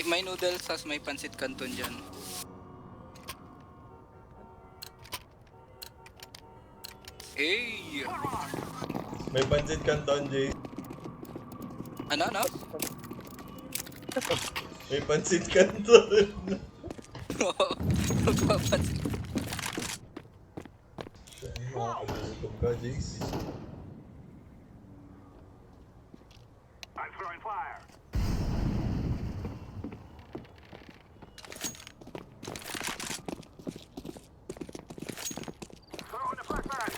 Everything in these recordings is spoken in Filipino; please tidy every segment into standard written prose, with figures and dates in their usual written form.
May noodles tas may pansit canton dyan. Hey! May pansit canton, Jay. Ano? May pansit canton. Magpapansit. Makakagutom ka, Jace. I'm throwing fire. Throwing the flashbang.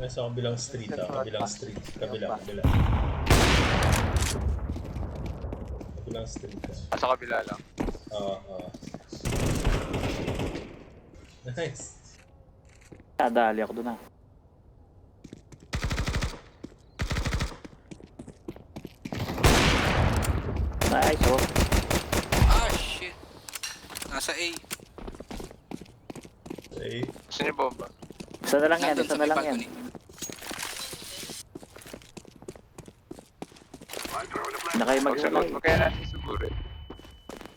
Nasa kabilang street, kabilang street. Kabila. Kabilang street. Sa kabila lang. Nice. Dali ako doon ah. Nice, oh. Ah, shit. Nasa A. Okay. Gusto niyo bomba? Isa na lang yan, Nandun isa sa na may lang yan. balcony. I'm throwing the Na flashbang. kayo Magsagot mag-ulay. mo kaya natin siguro eh.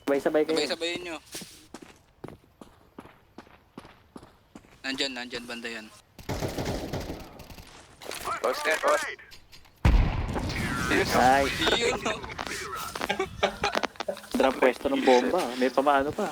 Sabay-sabay kayo. Sabay-sabayin nyo. Nandyan, banda yan. Boss na, boss. Serious? Nice. Yun, no? Drop pwesto ng bomba. May pamaano pa.